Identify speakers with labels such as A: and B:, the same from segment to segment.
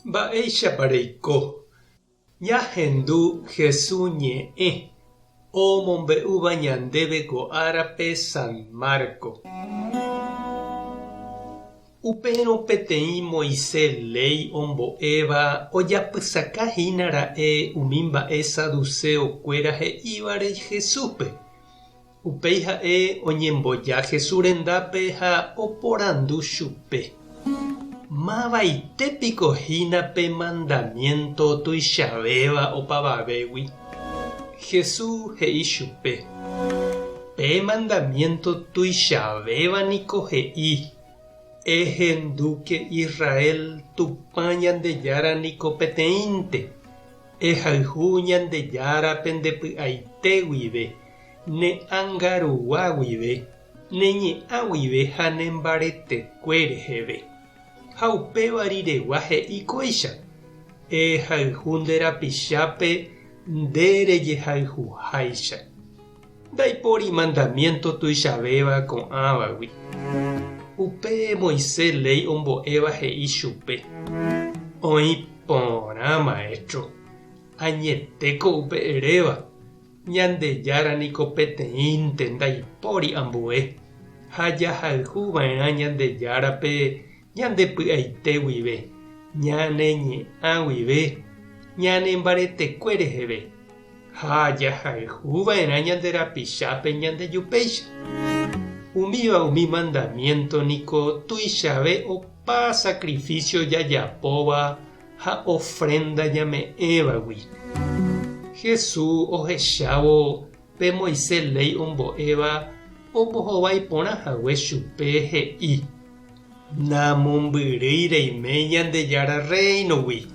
A: Mba'eichapareiko. Ñahendu Jesús ñe'ẽ omombe'úva ñandéve ko árape San Marco. Upérõ peteĩ Moisés ley ombo'éva ojapysakahínara'e umi mba'e saduceokuéra he'ívare Jesúspe. Upéi ha'e oñemboja Jesús rendápe ha oporandu chupe. Mavaitépiko hína pe mandamiento tuichavéva opavavégui. Jesús he'i chupe. Pe mandamiento tuichavéva niko he'i. Ehenduke Israel tupa ñandejára niko peteĩnte. Ehayhu ñandejára pendepy'aite guive. Ne angarua guive. Ne ñe'ã guive ha ne mbaretekuére heve. Ha upéva riregua he'íkoicha. Ehayhu nderapichápe nderejehayhuháicha. Ndaipóri mandamiento tuichavéva ko'ãvagui. Upe Moisés ley ombo'éva he'i chupe. Oĩ porã maestro. Añetéko upe eréva. Ñandejára niko peteĩnte ndaipóri ambue. Ha jahayhuva'erã ñandejárape ñandepy'aite guive. Ñane ñe'ã guive. Ñane mbaretekuére heve. Ha jahayhuva'erã ñanderapichápe ñandejupéicha. Umíva umi mandamiento niko tuichave opa sacrificio jajapóva ha ofrenda ñame'ẽvagui. Jesús ohechávo pe Moisés ley ombo'éva ombohovái porãhague chupe he'i. Namombyry reime ñandejára reinogui.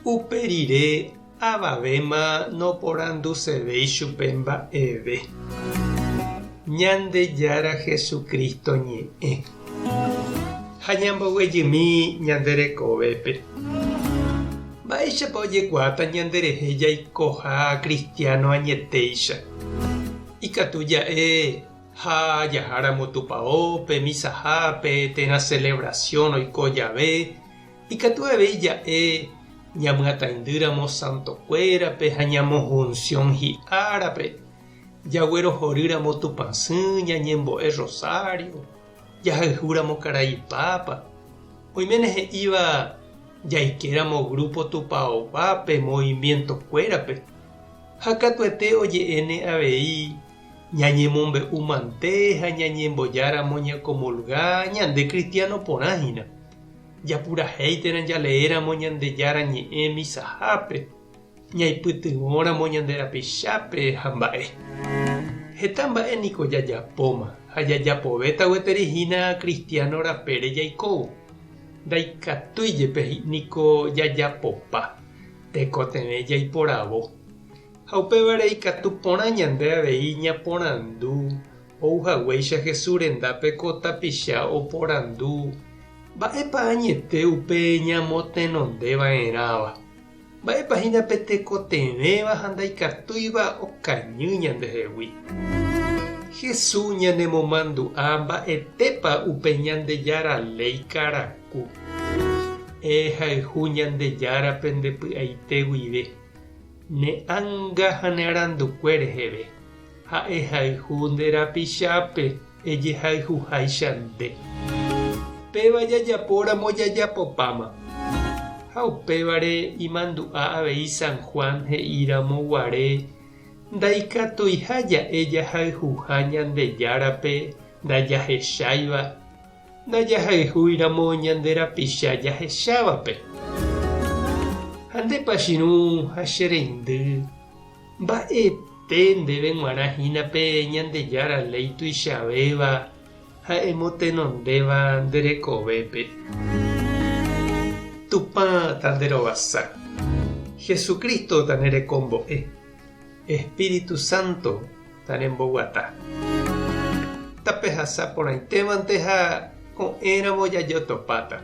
A: Upe rire avavéma noporandusevéi chupe mba'eve. Ñandejára Jesucristo ñe'ẽ. Ha ñamboguejymi ñanderekovépe. Mba'éichapa ojekuaáta ñanderehe jaikoha cristiano añetéicha. Ikatu ja'e ha jaháramo tupãópe, misahápe, térã celebración oiko jave. Ikatu avei ja'e ñamyatãindýramo santokuérape ha ñamohunción hi'árape. Jaguerohorýramo tupãsy ñañembo'e rosario. Jahayhúramo karaipápa. Oiméne he'íva jaikéramo grupo tupãóvape movimientokuérape. Ha katuete oje'éne avei ñañemombe'u mante ha ñañembojáramo ñakomulga ñande cristiano porãhína. Japurahéiterã jaleéramo ñandejára ñe'ẽ misahápe. Ñaipytyvõramo ñanderapichápe ha mba'e. Heta mba'e niko jajapóma ha jajapovéta gueterehína cristiano rapére jaikóvo. Ndaikatúijepe niko jajapopa tekotevẽ jaiporavo. Ha upévare ikatu porã ñande avei ñaporandu ouhaguéicha Jesús rendápe ko tapicha oporandu. Mba'épa añete upe ñamotenondeva'erãva. Mba'épahína pe tekotevéva ha ndaikatúiva okañy ñandehegui. Jesús ñanemomandu'a mba'etépa upe ñandejára ley karaku. Ehayhu ñandejárape ndepy'aite guive. Ne anga ha nearandukuére heve. Ha ehayhu nderapichápe ejehayhuháicha nde. Péva jajapóramo jajapopáma. Ha upévare imandu'a avei San Juan he'íramo guare. Ndaikatuiha ja'e jahayhuha ñandejárape ndajahecháiva. Ndajahayhúiramo ñanderapicha jahechávape. Ha ndepachinú ha che reindy. Mba'ete ndéve g̃uarãhínape ñandejára ley tuichavéva ha emotenondéva nderekovépe. Tupã tanderovasa. Jesucristo tanerekombo'e. Espíritu Santo tanemboguata. Tapehasa porãitémante ha ko'ẽramo jajotopáta.